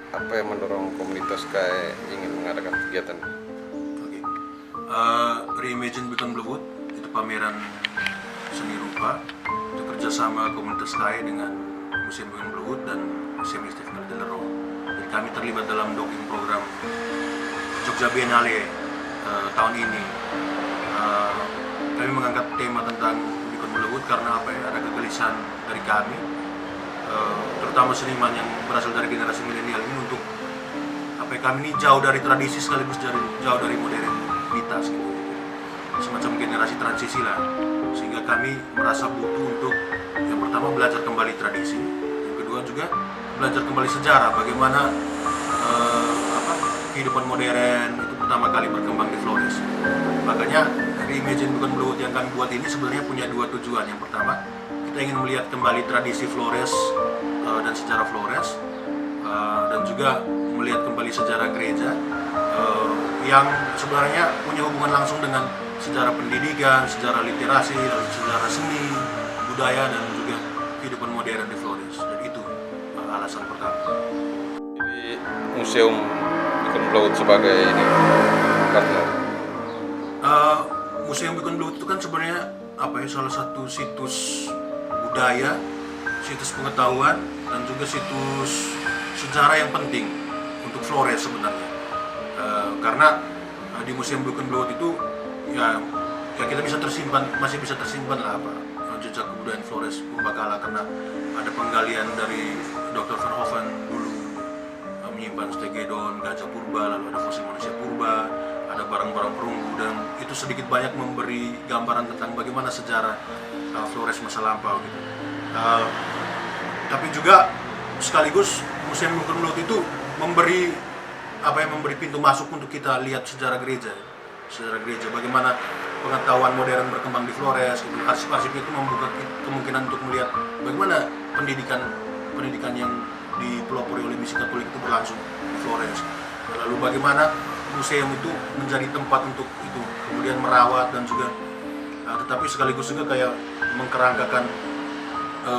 apa yang mendorong komunitas KAI ingin mengadakan kegiatan? Oke. Reimagine Beacon Bluewood itu pameran seni rupa itu kerjasama komunitas KAI dengan Museum Beacon Bluewood dan Museum Istiqlal Delero. Jadi kami terlibat dalam docking program Jogja Biennale tahun ini. Kami mengangkat tema tentang Beacon Bluewood karena ada kegelisahan dari kami, terutama seniman yang berasal dari generasi milenial ini untuk kami ini jauh dari tradisi sekaligus jauh dari modernitas gitu. Semacam generasi transisi lah, sehingga kami merasa butuh untuk yang pertama belajar kembali tradisi, yang kedua juga belajar kembali sejarah bagaimana kehidupan modern itu pertama kali berkembang di Flores. Makanya Reimagine Beacon Bluewood yang kami buat ini sebenarnya punya dua tujuan. Yang pertama, kita ingin melihat kembali tradisi Flores dan sejarah Flores, dan juga melihat kembali sejarah gereja yang sebenarnya punya hubungan langsung dengan sejarah pendidikan, sejarah literasi, sejarah seni, budaya, dan juga kehidupan modern di Flores. Jadi itu alasan pertama. Jadi Museum Beacon Bluewood sebagai ini partner. Museum Beacon Bluewood itu kan sebenarnya salah satu situs budaya, situs pengetahuan, dan juga situs sejarah yang penting untuk Flores sebenarnya. Karena di Museum Beacon Bluewood itu ya kita masih bisa tersimpan lah jejak kebudayaan Flores purbakala, karena ada penggalian dari Dr. Van Hoven dulu menyimpan stegedon, gajah purba, lalu ada fosil manusia purba, ada barang-barang perunggu, dan itu sedikit banyak memberi gambaran tentang bagaimana sejarah Flores masa lampau gitu. Tapi juga sekaligus Museum Beacon Bluewood itu memberi pintu masuk untuk kita lihat sejarah gereja, bagaimana pengetahuan modern berkembang di Flores gitu. Arsip-arsip itu membuka kemungkinan untuk melihat bagaimana pendidikan yang dipelopori oleh misi Katolik itu berlangsung di Flores. Lalu bagaimana museum itu menjadi tempat untuk itu, kemudian merawat dan juga tetapi sekaligus juga kayak mengkerangkakan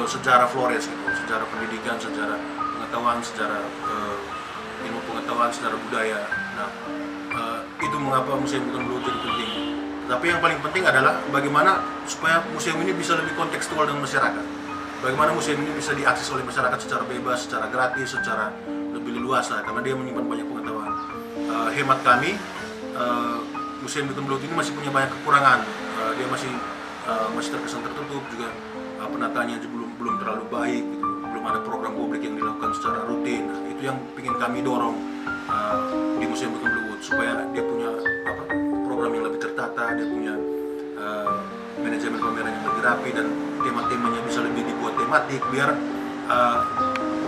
sejarah Flores gitu, sejarah pendidikan, sejarah pengetahuan, sejarah ilmu pengetahuan, sejarah budaya. Nah, itu mengapa Museum Beacon Bluewood jadi penting. Tapi yang paling penting adalah bagaimana supaya museum ini bisa lebih kontekstual dengan masyarakat. Bagaimana museum ini bisa diakses oleh masyarakat secara bebas, secara gratis, secara lebih leluasa, karena dia menyimpan banyak pengetahuan. Hemat kami, Museum Beacon Bluewood ini masih punya banyak kekurangan. Dia masih terkesan tertutup, juga penataannya belum terlalu baik gitu. Belum ada program publik yang dilakukan secara rutin. Nah, itu yang ingin kami dorong di Museum Beacon Bluewood, supaya dia punya program yang lebih tertata, dia punya manajemen pameran yang lebih rapi, dan tema-temanya bisa lebih dibuat tematik biar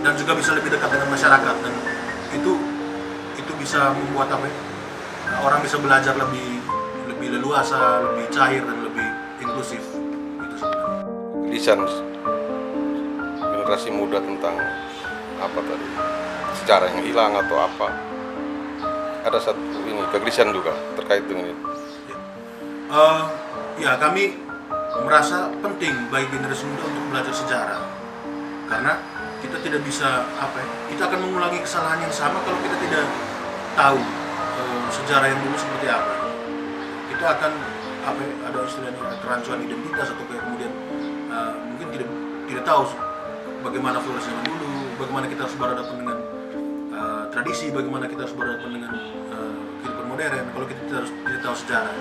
dan juga bisa lebih dekat dengan masyarakat, dan itu bisa membuat orang bisa belajar lebih leluasa, lebih cair, dan lebih inklusif. Itu sebenarnya. Kegelisahan generasi muda tentang apa tadi, sejarah yang hilang atau apa, ada satu ini kegelisahan juga terkait dengan ini. Ya kami merasa penting bagi generasi muda untuk belajar sejarah, karena kita tidak bisa kita akan mengulangi kesalahan yang sama kalau kita tidak tahu sejarah yang dulu seperti apa. Kita akan ada istilahnya kerancuan identitas, atau kemudian mungkin tidak tahu bagaimana Flores zaman dulu, bagaimana kita harus berhadapan dengan tradisi, bagaimana kita harus berhadapan dengan kehidupan modern kalau kita tidak tahu sejarah.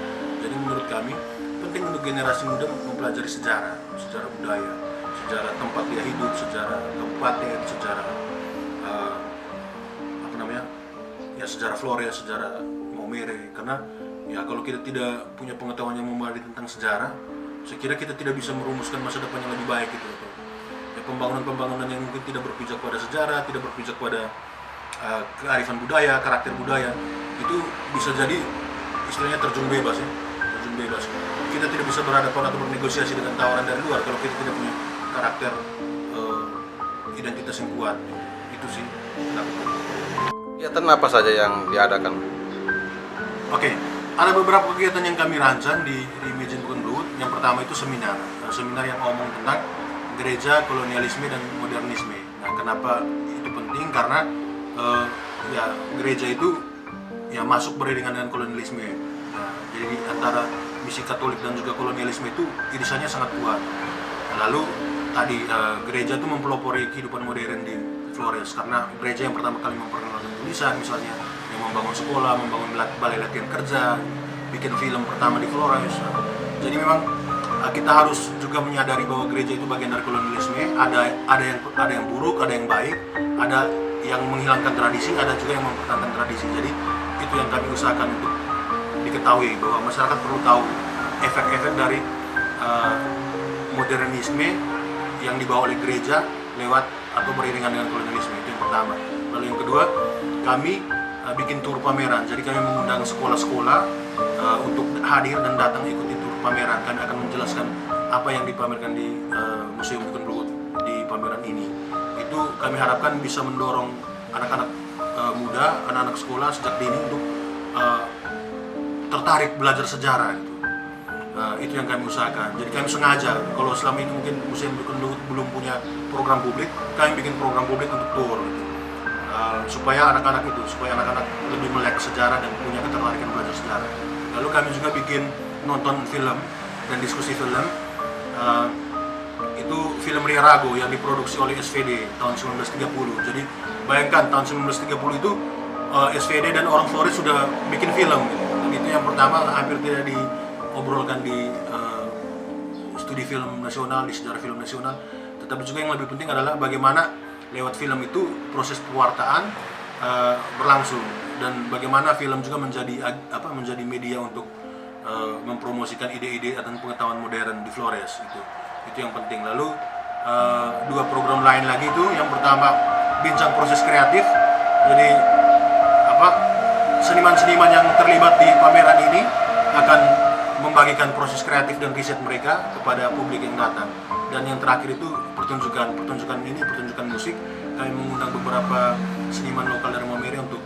Jadi menurut kami penting untuk generasi muda mempelajari sejarah budaya, sejarah tempat dia hidup, sejarah kabupaten, sejarah sejarah Flores, sejarah Maumere. Karena ya kalau kita tidak punya pengetahuan yang memadai tentang sejarah, saya kira kita tidak bisa merumuskan masa depan yang lebih baik gitu. Ya, pembangunan yang mungkin tidak berpijak pada sejarah, tidak berpijak pada kearifan budaya, karakter budaya, itu bisa jadi istilahnya terjun bebas. Kita tidak bisa berhadapan atau bernegosiasi dengan tawaran dari luar kalau kita tidak punya karakter identitas yang kuat. Itu sih. Kegiatan apa saja yang diadakan? Oke, ada beberapa kegiatan yang kami rancang di Reimagine Beacon Bluewood. Yang pertama itu seminar yang ngomong tentang gereja, kolonialisme, dan modernisme. Nah, kenapa itu penting? Karena ya gereja itu ya masuk beriringan dengan kolonialisme. Nah, jadi antara misi Katolik dan juga kolonialisme itu irisannya sangat kuat. Lalu tadi gereja itu mempelopori kehidupan modern di Flores karena gereja yang pertama kali memperkenalkan tulisan, misalnya yang membangun sekolah, membangun balai latihan kerja, bikin film pertama di Flores. Jadi memang kita harus juga menyadari bahwa gereja itu bagian dari kolonialisme. Ada yang buruk, ada yang baik, ada yang menghilangkan tradisi, ada juga yang mempertahankan tradisi. Jadi itu yang kami usahakan untuk diketahui bahwa masyarakat perlu tahu efek-efek dari modernisme yang dibawa oleh gereja lewat atau beriringan dengan kolonialisme. Itu yang pertama. Lalu yang kedua, kami bikin tur pameran. Jadi kami mengundang sekolah-sekolah untuk hadir dan datang ikuti tur pameran. Kami akan menjelaskan apa yang dipamerkan di Museum Dukun Bluhut di pameran ini. Itu kami harapkan bisa mendorong anak-anak muda, anak-anak sekolah sejak dini untuk tertarik belajar sejarah gitu. Itu yang kami usahakan. Jadi kami sengaja, kalau selama ini mungkin Museum Dukun Bluhut belum punya program publik, kami bikin program publik untuk tur gitu. Supaya anak-anak lebih melek sejarah dan punya ketertarikan belajar sejarah. Lalu kami juga bikin nonton film dan diskusi film. Itu film Ria Rago yang diproduksi oleh SVD tahun 1930. Jadi bayangkan tahun 1930 itu SVD dan orang Flores sudah bikin film gitu. Dan itu yang pertama hampir tidak diobrolkan di studi film nasional, di sejarah film nasional. Tetapi juga yang lebih penting adalah bagaimana lewat film itu proses pewartaan berlangsung dan bagaimana film juga menjadi media untuk mempromosikan ide-ide dan pengetahuan modern di Flores. Itu yang penting. Lalu dua program lain lagi itu, yang pertama bincang proses kreatif. Jadi seniman-seniman yang terlibat di pameran ini akan membagikan proses kreatif dan riset mereka kepada publik yang datang. Dan yang terakhir itu pertunjukan musik. Kami mengundang beberapa seniman lokal dari Maumere untuk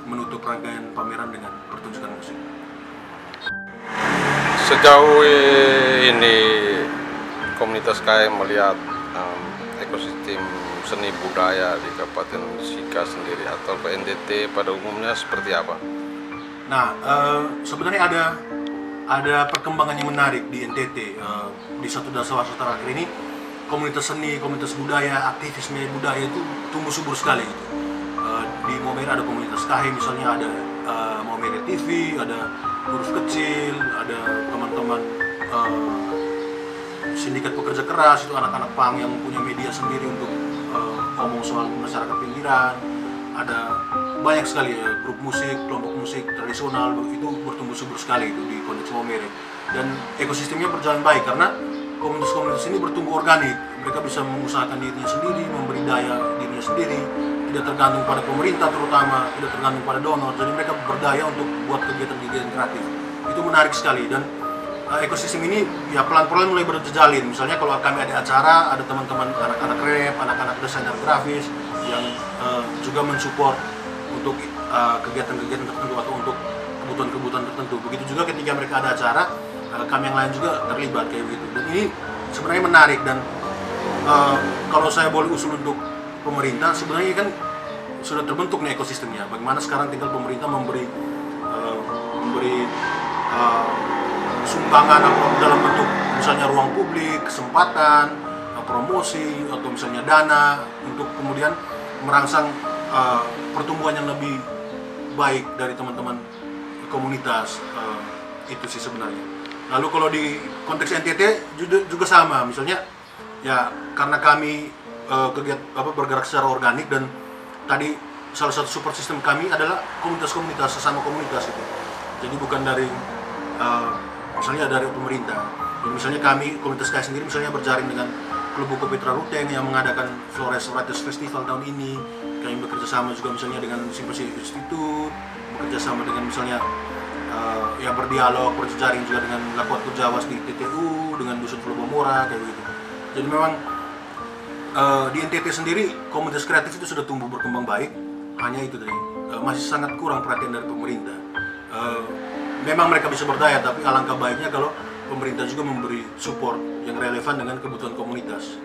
menutup rangkaian pameran dengan pertunjukan musik. Sejauh ini komunitas KM melihat ekosistem seni budaya di Kabupaten Sika sendiri atau PNDT pada umumnya seperti apa? Nah, sebenarnya ada perkembangan yang menarik di NTT. Di satu dasar terakhir ini, komunitas seni, komunitas budaya, aktivisme budaya itu tumbuh subur sekali gitu. Di Maumere ada komunitas KH, misalnya ada Maumere TV, ada Huruf Kecil, ada teman-teman sindikat pekerja keras, itu anak-anak pang yang punya media sendiri untuk ngomong soal masyarakat pinggiran. Ada banyak sekali grup musik, kelompok musik tradisional, itu bertumbuh subur sekali itu di Konteks Maumere. Dan ekosistemnya berjalan baik karena komunitas-komunitas ini bertumbuh organik. Mereka bisa mengusahakan dirinya sendiri, memberi daya dirinya sendiri, tidak tergantung pada pemerintah terutama, tidak tergantung pada donor. Jadi mereka berdaya untuk buat kegiatan-kegiatan kreatif. Itu menarik sekali dan ekosistem ini ya pelan-pelan mulai berjejalin. Misalnya kalau kami ada acara, ada teman-teman anak-anak rap, anak-anak desainer grafis yang juga mensupport untuk kegiatan-kegiatan tertentu atau untuk kebutuhan-kebutuhan tertentu. Begitu juga ketika mereka ada acara, kami yang lain juga terlibat kayak begitu. Dan ini sebenarnya menarik dan kalau saya boleh usul untuk pemerintah, sebenarnya kan sudah terbentuk nih ekosistemnya. Bagaimana sekarang tinggal pemerintah memberi sumbangan dalam bentuk misalnya ruang publik, kesempatan, promosi atau misalnya dana untuk kemudian merangsang pertumbuhan yang lebih baik dari teman-teman komunitas. Itu sih sebenarnya. Lalu kalau di konteks NTT juga sama, misalnya ya karena kami bergerak secara organik dan tadi salah satu support system kami adalah komunitas-komunitas, sesama komunitas itu. Jadi bukan dari misalnya dari pemerintah. Jadi misalnya kami komunitas kami sendiri misalnya berjaring dengan Klub Buku Petra Ruteng yang mengadakan Flores Writers Festival tahun ini. Kami bekerja sama juga misalnya dengan Simposium Institute, bekerja sama dengan misalnya ya berdialog, berjejaring juga dengan Lakuatku Jawas di TTU, dengan Dusun Pulau Bamora kayak gitu. Jadi memang di NTT sendiri komunitas kreatif itu sudah tumbuh berkembang baik. Hanya itu tadi masih sangat kurang perhatian dari pemerintah. Memang mereka bisa berdaya, tapi alangkah baiknya kalau pemerintah juga memberi support yang relevan dengan kebutuhan komunitas.